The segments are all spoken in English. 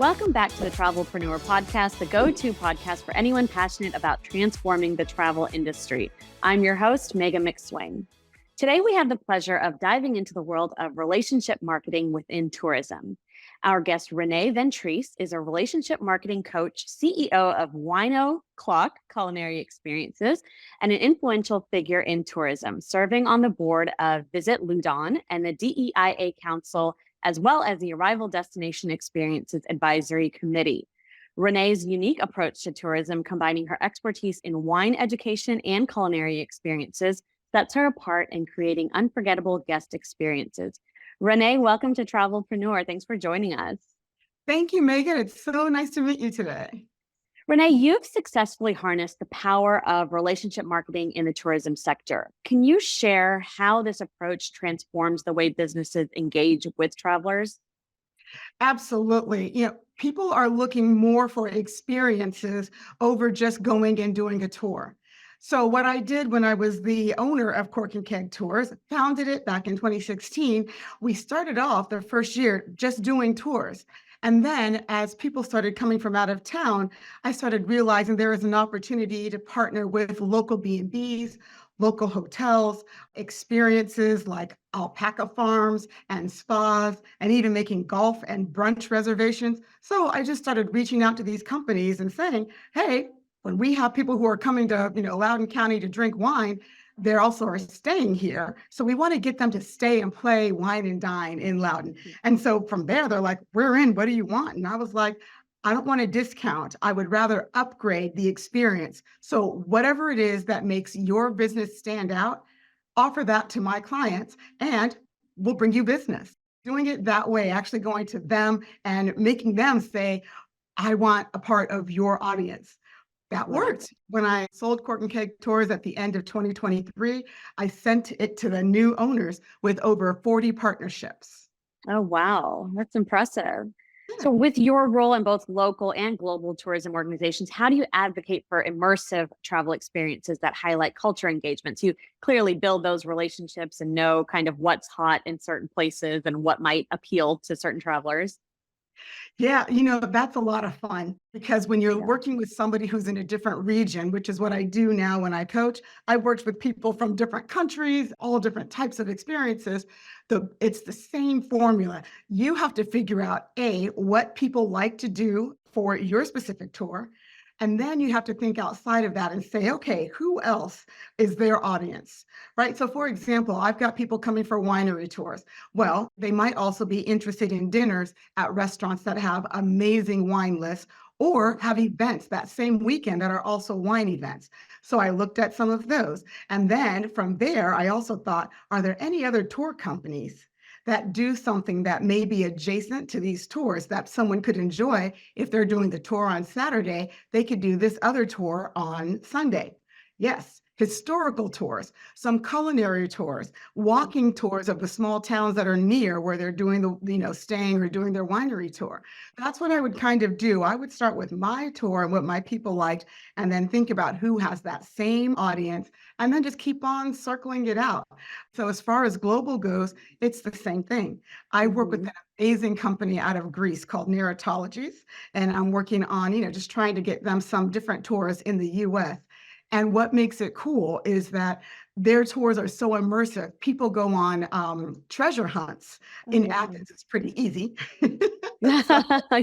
Welcome back to the Travelpreneur Podcast, the go-to podcast for anyone passionate about transforming the travel industry. I'm your host, Megha McSwain. Today, we have the pleasure of diving into the world of relationship marketing within tourism. Our guest, Renee Ventrice, is a relationship marketing coach, CEO of WineauxClock, Culinary Experiences, and an influential figure in tourism, serving on the board of Visit Loudon and the DEIA Council, as well as the Arrival Destination Experiences Advisory Committee. Renee's unique approach to tourism, combining her expertise in wine education and culinary experiences, sets her apart in creating unforgettable guest experiences. Renee, welcome to Travelpreneur. Thanks for joining us. Thank you, Megan. It's so nice to meet you today. Renee, you've successfully harnessed the power of relationship marketing in the tourism sector. Can you share how this approach transforms the way businesses engage with travelers? Absolutely. People are looking more for experiences over just going and doing a tour. So what I did when I was the owner of Cork and Keg Tours, founded it back in 2016, we started off the first year just doing tours. And then as people started coming from out of town, I started realizing there is an opportunity to partner with local B&Bs, local hotels, experiences like alpaca farms and spas, and even making golf and brunch reservations. So I just started reaching out to these companies and saying, hey, when we have people who are coming to, Loudoun County to drink wine, they also are staying here. So we want to get them to stay and play wine and dine in Loudoun. And so from there, they're like, we're in, what do you want? And I was like, I don't want a discount. I would rather upgrade the experience. So whatever it is that makes your business stand out, offer that to my clients and we'll bring you business. Doing it that way, actually going to them and making them say, I want a part of your audience. That worked. When I sold Cork and Keg Tours at the end of 2023, I sent it to the new owners with over 40 partnerships. Oh, wow. That's impressive. So with your role in both local and global tourism organizations, how do you advocate for immersive travel experiences that highlight culture engagements? You clearly build those relationships and know kind of what's hot in certain places and what might appeal to certain travelers. Yeah, that's a lot of fun because when you're working with somebody who's in a different region, which is what I do now when I coach, I worked with people from different countries, all different types of experiences. It's the same formula. You have to figure out, A, what people like to do for your specific tour. And then you have to think outside of that and say, okay, who else is their audience, right? So for example, I've got people coming for winery tours. Well, they might also be interested in dinners at restaurants that have amazing wine lists or have events that same weekend that are also wine events. So I looked at some of those. And then from there, I also thought, are there any other tour companies that do something that may be adjacent to these tours that someone could enjoy? If they're doing the tour on Saturday, they could do this other tour on Sunday. Yes, historical tours, some culinary tours, walking tours of the small towns that are near where they're doing staying or doing their winery tour. That's what I would kind of do. I would start with my tour and what my people liked, and then think about who has that same audience, and then just keep on circling it out. So as far as global goes, it's the same thing. I work with an amazing company out of Greece called Narratologies, and I'm working on, just trying to get them some different tours in the US. And what makes it cool is that their tours are so immersive. People go on treasure hunts in Athens. It's pretty easy. so,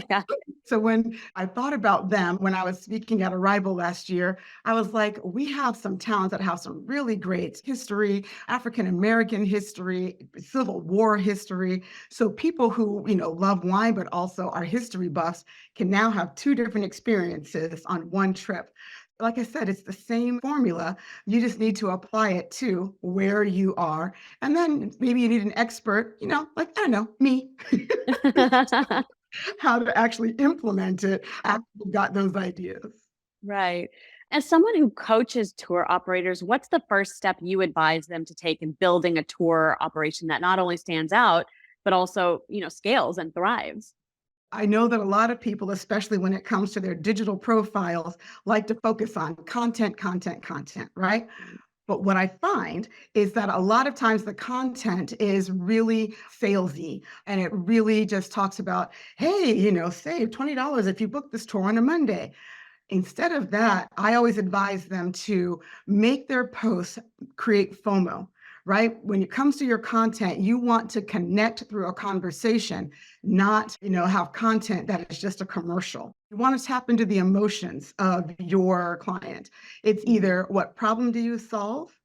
Yeah. so when I thought about them, when I was speaking at Arrival last year, I was like, we have some towns that have some really great history, African-American history, Civil War history. So people who, love wine, but also are history buffs can now have two different experiences on one trip. Like I said, it's the same formula. You just need to apply it to where you are. And then maybe you need an expert, like, I don't know, me, how to actually implement it after you've got those ideas. Right. As someone who coaches tour operators, what's the first step you advise them to take in building a tour operation that not only stands out, but also, scales and thrives? I know that a lot of people, especially when it comes to their digital profiles, like to focus on content, content, content, right? But what I find is that a lot of times the content is really salesy and it really just talks about, hey, save $20 if you book this tour on a Monday. Instead of that, I always advise them to make their posts create FOMO, right? When it comes to your content, you want to connect through a conversation, not, have content that is just a commercial. You want to tap into the emotions of your client. It's either what problem do you solve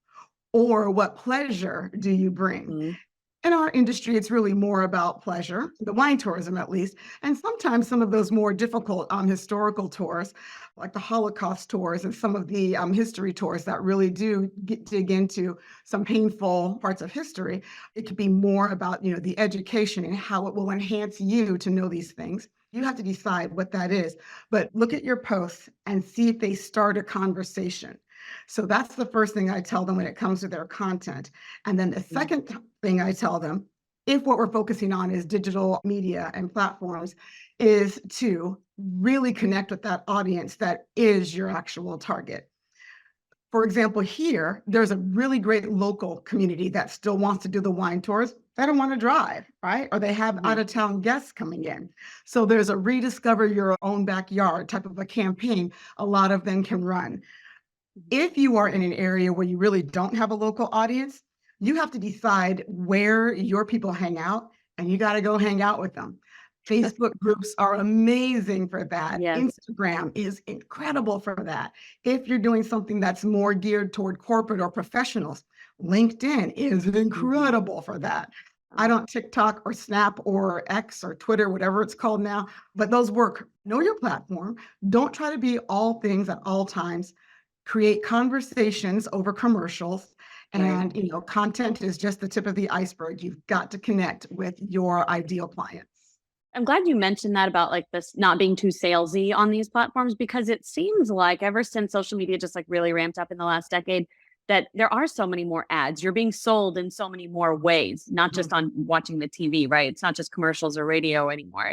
or what pleasure do you bring? Mhm. In our industry, it's really more about pleasure, the wine tourism at least, and sometimes some of those more difficult historical tours, like the Holocaust tours and some of the history tours that really do dig into some painful parts of history. It could be more about the education and how it will enhance you to know these things. You have to decide what that is, but look at your posts and see if they start a conversation. So that's the first thing I tell them when it comes to their content. And then the second thing I tell them, if what we're focusing on is digital media and platforms, is to really connect with that audience that is your actual target. For example, here, there's a really great local community that still wants to do the wine tours. They don't want to drive, right? Or they have out Mhm. of town guests coming in. So there's a rediscover your own backyard type of a campaign a lot of them can run. If you are in an area where you really don't have a local audience, you have to decide where your people hang out and you got to go hang out with them. Facebook groups are amazing for that. Yes. Instagram is incredible for that. If you're doing something that's more geared toward corporate or professionals, LinkedIn is Mhm. incredible for that. I don't TikTok or Snap or X or Twitter, whatever it's called now, but those work. Know your platform. Don't try to be all things at all times. Create conversations over commercials, Right. and content is just the tip of the iceberg. You've got to connect with your ideal clients. I'm glad you mentioned that about like this not being too salesy on these platforms because it seems like ever since social media just like really ramped up in the last decade, that there are so many more ads. You're being sold in so many more ways, not just on watching the TV, right? It's not just commercials or radio anymore.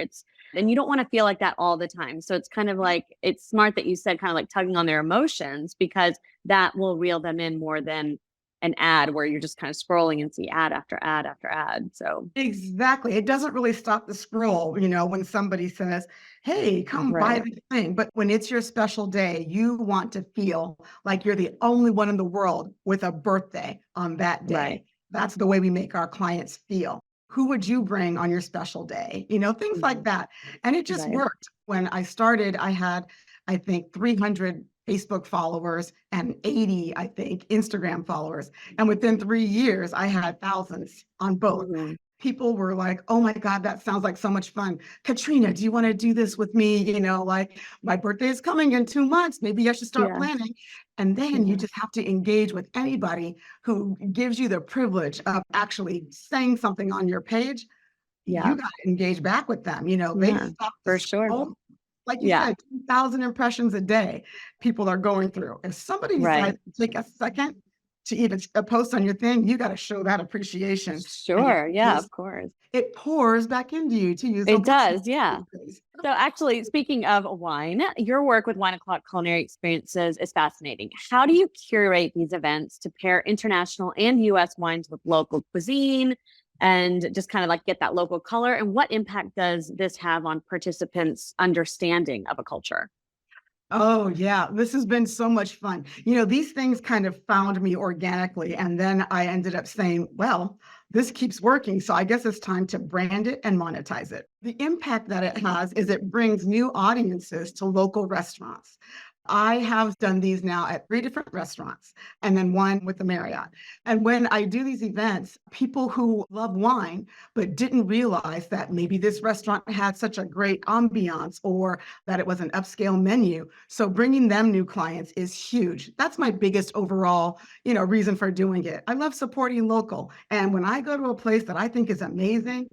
And you don't want to feel like that all the time. So it's kind of like, it's smart that you said kind of like tugging on their emotions because that will reel them in more than an ad where you're just kind of scrolling and see ad after ad after ad. So, Exactly. It doesn't really stop the scroll, when somebody says, hey, come buy right, this thing. But when it's your special day, you want to feel like you're the only one in the world with a birthday on that right. day. That's the way we make our clients feel. Who would you bring on your special day? Things like Mhm. that. And it just Right. worked. When I started, I had, I think, 300 Facebook followers and 80, I think, Instagram followers. And within 3 years, I had thousands on both. Mhm. People were like, oh my God, that sounds like so much fun. Katrina, do you want to do this with me? Like my birthday is coming in 2 months. Maybe I should start Yeah. planning. And then you Yeah. just have to engage with anybody who gives you the privilege of actually saying something on your page. Yeah. You got to engage back with them. They Yeah. stop the For sure. scroll. Like you Yeah. said, 2,000 impressions a day people are going through. If somebody decides Right. to take a second to even post on your thing, you got to show that appreciation. And Sure. Yeah, of course. it pours back into you, to use a It word. does. Yeah. So actually, speaking of wine, your work with WineauxClock Culinary Experiences is fascinating. How do you curate these events to pair international and US wines with local cuisine and just kind of like get that local color? And what impact does this have on participants' understanding of a culture? Oh, yeah. This has been so much fun. These things kind of found me organically. And then I ended up saying, well, this keeps working. So I guess it's time to brand it and monetize it. The impact that it has is it brings new audiences to local restaurants. I have done these now at 3 different restaurants and then one with the Marriott. And when I do these events, people who love wine but didn't realize that maybe this restaurant had such a great ambiance or that it was an upscale menu. So bringing them new clients is huge. That's my biggest overall, reason for doing it. I love supporting local. And when I go to a place that I think is amazing,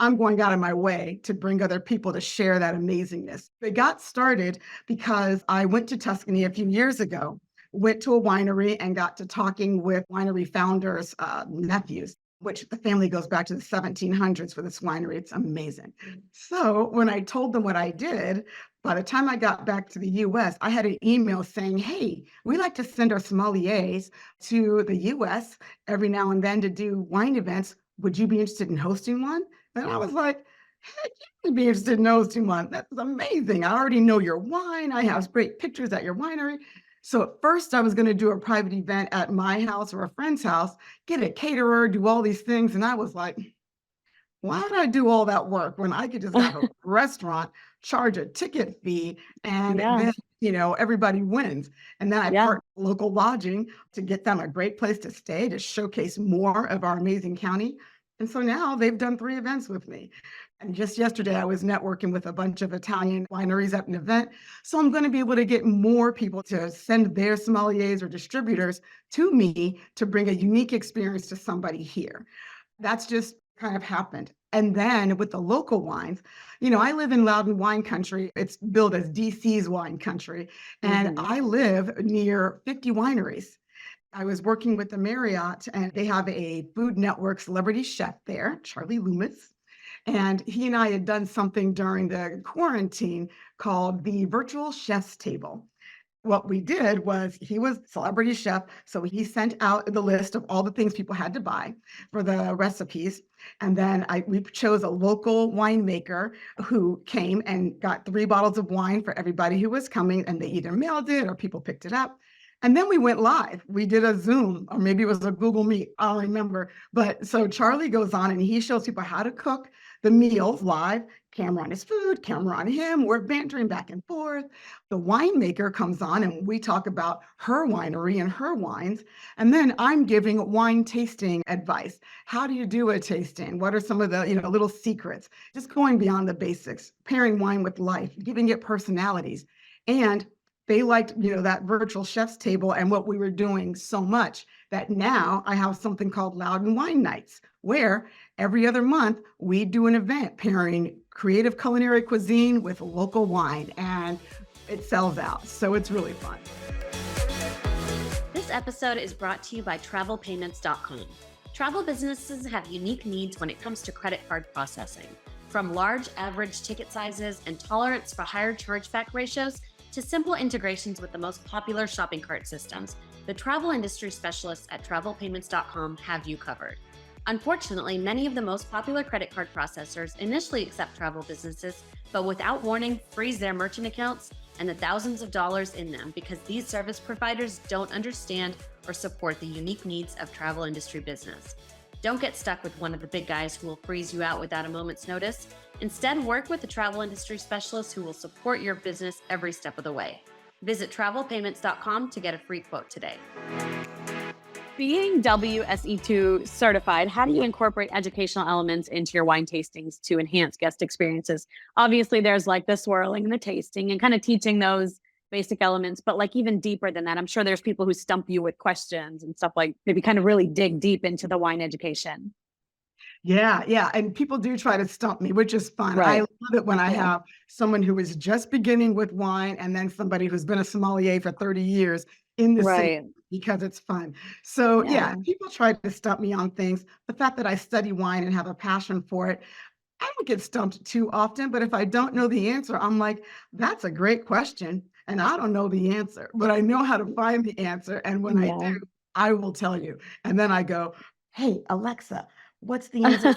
I'm going out of my way to bring other people to share that amazingness. It got started because I went to Tuscany a few years ago, went to a winery and got to talking with winery founders' nephews, which the family goes back to the 1700s for this winery. It's amazing. So when I told them what I did, By the time I got back to the US, I had an email saying, hey, we like to send our sommeliers to the US every now and then to do wine events. Would you be interested in hosting one? And I was like, heck, you would be interested in hosting one. That's amazing. I already know your wine. I have great pictures at your winery. So at first I was going to do a private event at my house or a friend's house, get a caterer, do all these things. And I was like, why would I do all that work when I could just have a restaurant, charge a ticket fee, and Yeah. then, everybody wins. And then I Yeah. partnered with local lodging to get them a great place to stay, to showcase more of our amazing county. And so now they've done 3 events with me. And just yesterday, I was networking with a bunch of Italian wineries at an event. So I'm going to be able to get more people to send their sommeliers or distributors to me to bring a unique experience to somebody here. That's just kind of happened. And then with the local wines, I live in Loudon wine country. It's billed as DC's wine country. And Mhm. I live near 50 wineries. I was working with the Marriott, and they have a Food Network celebrity chef there, Charlie Loomis. And he and I had done something during the quarantine called the Virtual Chef's Table. What we did was, he was celebrity chef, so he sent out the list of all the things people had to buy for the recipes. And then we chose a local winemaker who came and got 3 bottles of wine for everybody who was coming, and they either mailed it or people picked it up. And then we went live. We did a Zoom, or maybe it was a Google Meet. I don't remember. But so Charlie goes on and he shows people how to cook the meals live, camera on his food, camera on him. We're bantering back and forth. The winemaker comes on and we talk about her winery and her wines. And then I'm giving wine tasting advice. How do you do a tasting? What are some of the, little secrets? Just going beyond the basics, pairing wine with life, giving it personalities. And they liked, that virtual chef's table and what we were doing so much that now I have something called Loudon Wine Nights, where every other month we do an event pairing creative culinary cuisine with local wine, and it sells out. So it's really fun. This episode is brought to you by travelpayments.com. Travel businesses have unique needs when it comes to credit card processing. From large average ticket sizes and tolerance for higher chargeback ratios to simple integrations with the most popular shopping cart systems, the travel industry specialists at travelpayments.com have you covered. Unfortunately, many of the most popular credit card processors initially accept travel businesses, but without warning, freeze their merchant accounts and the thousands of dollars in them because these service providers don't understand or support the unique needs of travel industry business. Don't get stuck with one of the big guys who will freeze you out without a moment's notice. Instead, work with the travel industry specialists who will support your business every step of the way. Visit travelpayments.com to get a free quote today. Being WSE2 certified, how do you incorporate educational elements into your wine tastings to enhance guest experiences? Obviously, there's like the swirling and the tasting and kind of teaching those basic elements, but like even deeper than that, I'm sure there's people who stump you with questions and stuff, like maybe kind of really dig deep into the wine education. Yeah, yeah. And people do try to stump me, which is fun. I Right. love it when I Yeah. have someone who is just beginning with wine and then somebody who's been a sommelier for 30 years in the same, Right. because it's fun. So yeah, Yeah. people try to stump me on things. The fact that I study wine and have a passion for it, I don't get stumped too often, but if I don't know the answer, I'm like, that's a great question. And I don't know the answer, but I know how to find the answer. And when I Yeah. do, I will tell you. And then I go, hey, Alexa, what's the answer?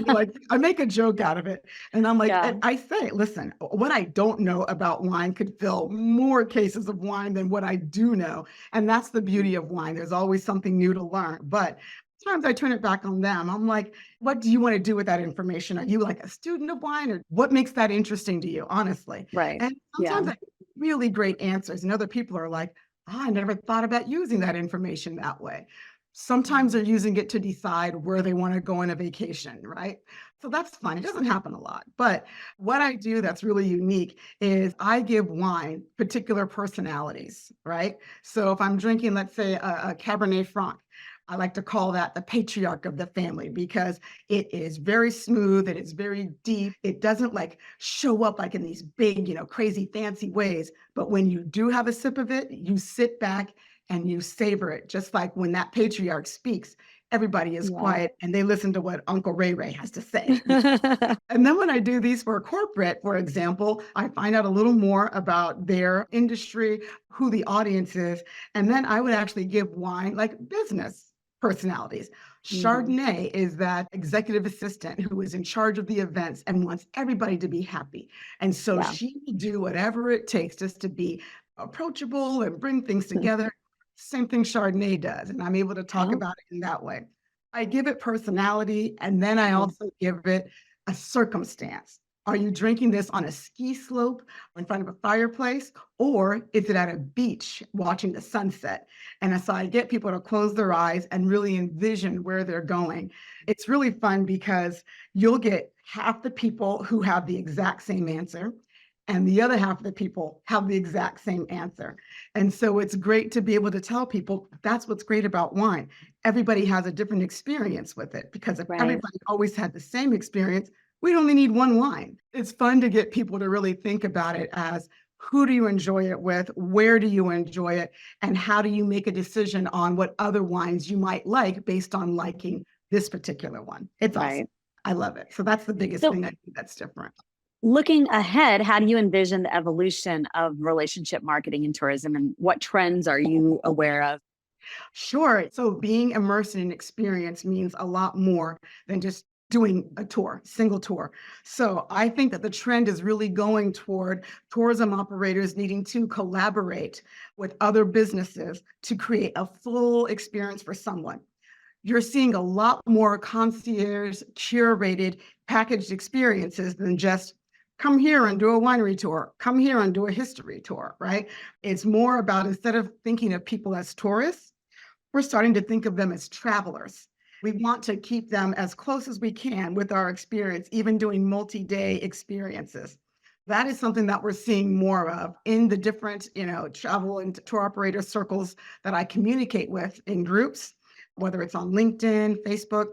Like, I make a joke out of it. And I'm like, Yeah. I say, listen, what I don't know about wine could fill more cases of wine than what I do know. And that's the beauty of wine. There's always something new to learn. But sometimes I turn it back on them. I'm like, what do you want to do with that information? Are you like a student of wine, or what makes that interesting to you, honestly? Right. And Yeah. sometimes I get really great answers, and other people are like, oh, I never thought about using that information that way. Sometimes they're using it to decide where they want to go on a vacation, right? So that's fun. It doesn't happen a lot. But what I do that's really unique is I give wine particular personalities, right? So if I'm drinking, let's say, a Cabernet Franc, I like to call that the patriarch of the family because it is very smooth. It is very deep. It doesn't like show up like in these big, crazy fancy ways. But when you do have a sip of it, you sit back and you savor it. Just like when that patriarch speaks, everybody is Yeah. quiet and they listen to what Uncle Ray Ray has to say. And then when I do these for corporate, for example, I find out a little more about their industry, who the audience is, and then I would actually give wine like business personalities. Mhm. Chardonnay is that executive assistant who is in charge of the events and wants everybody to be happy. And so Yeah. she will do whatever it takes just to be approachable and bring things together. Same thing Chardonnay does. And I'm able to talk Oh, about it in that way. I give it personality, and then I mhm. also give it a circumstance. Are you drinking this on a ski slope in front of a fireplace, or is it at a beach watching the sunset? And so I get people to close their eyes and really envision where they're going. It's really fun because you'll get half the people who have the exact same answer, and the other half of the people have the exact same answer. And so it's great to be able to tell people that's what's great about wine. Everybody has a different experience with it, because if Right. everybody always had the same experience, we'd only need one wine. It's fun to get people to really think about it as, who do you enjoy it with? Where do you enjoy it? And how do you make a decision on what other wines you might like based on liking this particular one? It's awesome. Right. I love it. So that's the biggest So thing I think that's different. looking ahead, how do you envision the evolution of relationship marketing in tourism, and what trends are you aware of? Sure. So being immersed in an experience means a lot more than just doing a tour, single tour. So I think that the trend is really going toward tourism operators needing to collaborate with other businesses to create a full experience for someone. You're seeing a lot more concierge, curated, packaged experiences than just come here and do a winery tour, come here and do a history tour, right? It's more about, instead of thinking of people as tourists, we're starting to think of them as travelers. We want to keep them as close as we can with our experience, even doing multi-day experiences. That is something that we're seeing more of in the different, travel and tour operator circles that I communicate with in groups, whether it's on LinkedIn, Facebook.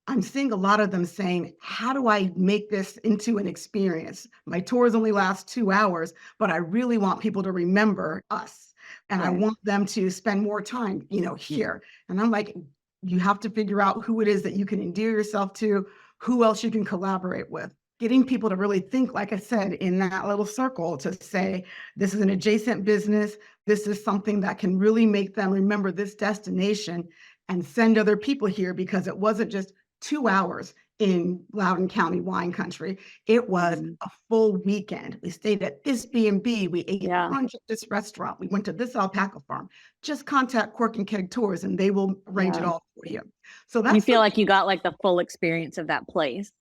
I'm seeing a lot of them saying, how do I make this into an experience? My tours only last 2 hours, but I really want people to remember us. And I Right. want them to spend more time, here. And I'm like, you have to figure out who it is that you can endear yourself to, who else you can collaborate with. Getting people to really think, like I said, in that little circle, to say, this is an adjacent business. This is something that can really make them remember this destination and send other people here, because it wasn't just 2 hours in Loudoun County wine country. It was Mhm. a full weekend. We stayed at this B&B. We ate Yeah. brunch at this restaurant. We went to this alpaca farm. Just contact Cork and Keg Tours and they will arrange it Yeah. all for you. So You that's feel the like you got like the full experience of that place.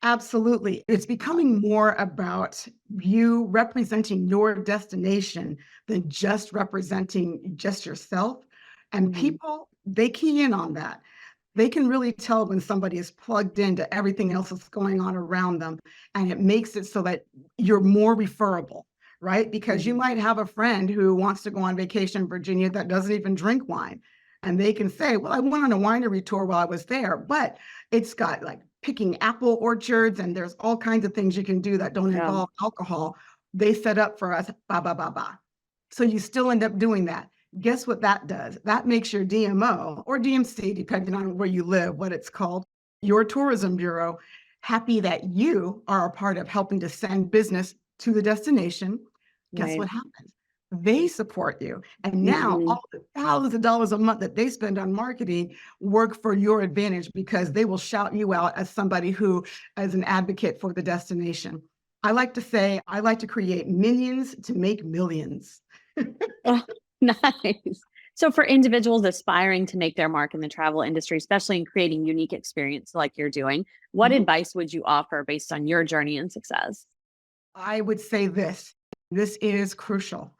Absolutely. It's becoming more about you representing your destination than just representing just yourself. And Mhm. people, they key in on that. They can really tell when somebody is plugged into everything else that's going on around them. And it makes it so that you're more referable, right? Because you Mhm. might have a friend who wants to go on vacation in Virginia that doesn't even drink wine. And they can say, well, I went on a winery tour while I was there, but it's got like picking apple orchards and there's all kinds of things you can do that don't Yeah. involve alcohol. They set up for us, ba, ba, ba, ba. So you still end up doing that. Guess what that does? That makes your DMO or DMC, depending on where you live, what it's called, your tourism bureau, happy that you are a part of helping to send business to the destination. Guess Right. what happens? They support you. And now Mhm. all the thousands of dollars a month that they spend on marketing work for your advantage, because they will shout you out as somebody who is an advocate for the destination. I like to say, I like to create minions to make millions. Oh, nice. So for individuals aspiring to make their mark in the travel industry, especially in creating unique experience like you're doing, what Mhm. advice would you offer based on your journey and success? I would say this is crucial.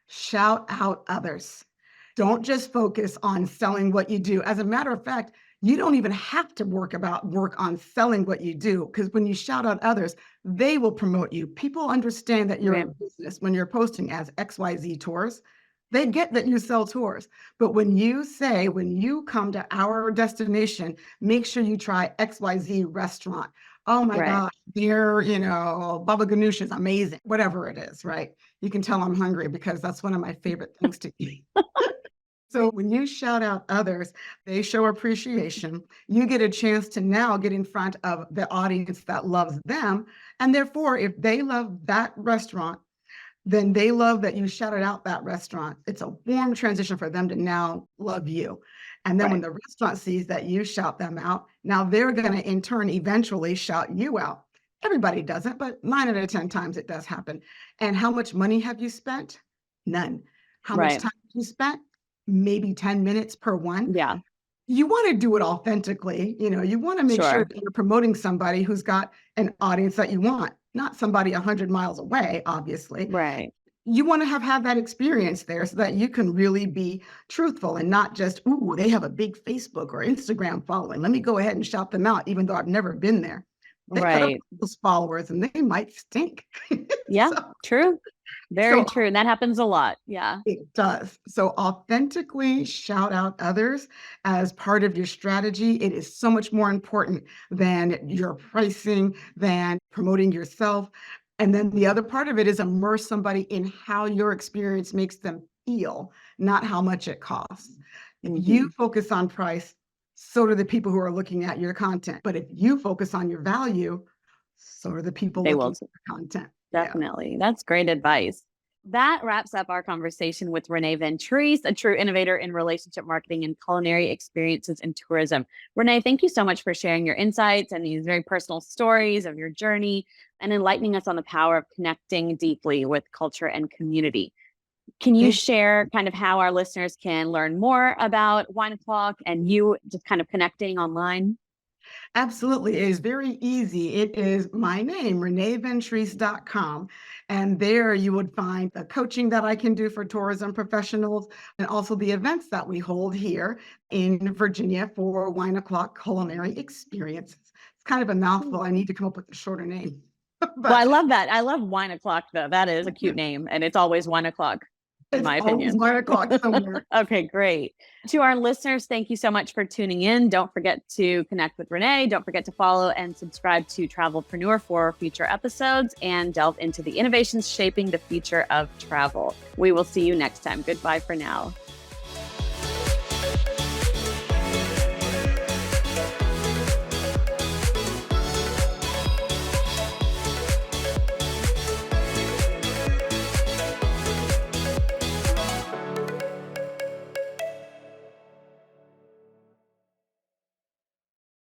Shout out others. Don't just focus on selling what you do. As a matter of fact, you don't even have to work on selling what you do, because when you shout out others, they will promote you. People understand that you're Right. a business when you're posting as XYZ Tours. They get that you sell tours. But when you say, when you come to our destination, make sure you try XYZ restaurant. Oh my Right. gosh, their, baba ganoush is amazing. Whatever it is, right? You can tell I'm hungry because that's one of my favorite things to eat. So when you shout out others, they show appreciation. You get a chance to now get in front of the audience that loves them. And therefore, if they love that restaurant, then they love that you shouted out that restaurant. It's a warm transition for them to now love you. And then when Right. the restaurant sees that you shout them out, now they're going to in turn eventually shout you out. Everybody doesn't, but 9 out of 10 times it does happen. And how much money have you spent? None. How much Right. time have you spent? Maybe 10 minutes per one. Yeah. You want to do it authentically. You want to make sure Sure. that you're promoting somebody who's got an audience that you want, not somebody 100 miles away, obviously. Right. You want to have had that experience there so that you can really be truthful and not just, ooh, they have a big Facebook or Instagram following. Let me go ahead and shout them out, even though I've never been there. They could have Right. those followers and they might stink. Yeah. so, True. Very so true. And that happens a lot. Yeah. it does. So authentically shout out others as part of your strategy. It is so much more important than your pricing, than promoting yourself. And then the other part of it is immerse somebody in how your experience makes them feel, not how much it costs. If you Mhm. focus on price, so do the people who are looking at your content. But if you focus on your value, so are the people They will looking too. at your content. Yeah. Definitely. That's great advice. That wraps up our conversation with Renee Ventrice, a true innovator in relationship marketing and culinary experiences in tourism. Renee, thank you so much for sharing your insights and these very personal stories of your journey and enlightening us on the power of connecting deeply with culture and community. Can you Thank share kind of how our listeners can learn more about Wine O'Clock and you just kind of connecting online? Absolutely. It is very easy. It is my name, reneeventrice.com. And there you would find the coaching that I can do for tourism professionals and also the events that we hold here in Virginia for Wine O'Clock Culinary Experiences. It's kind of a mouthful. I need to come up with a shorter name. Well, I but love that. I love Wine O'Clock, though. That is a cute name, and it's always 1 o'clock, in it's my always opinion. Wine O'Clock somewhere. Okay, great. To our listeners, thank you so much for tuning in. Don't forget to connect with Renee. Don't forget to follow and subscribe to Travelpreneur for future episodes and delve into the innovations shaping the future of travel. We will see you next time. Goodbye for now.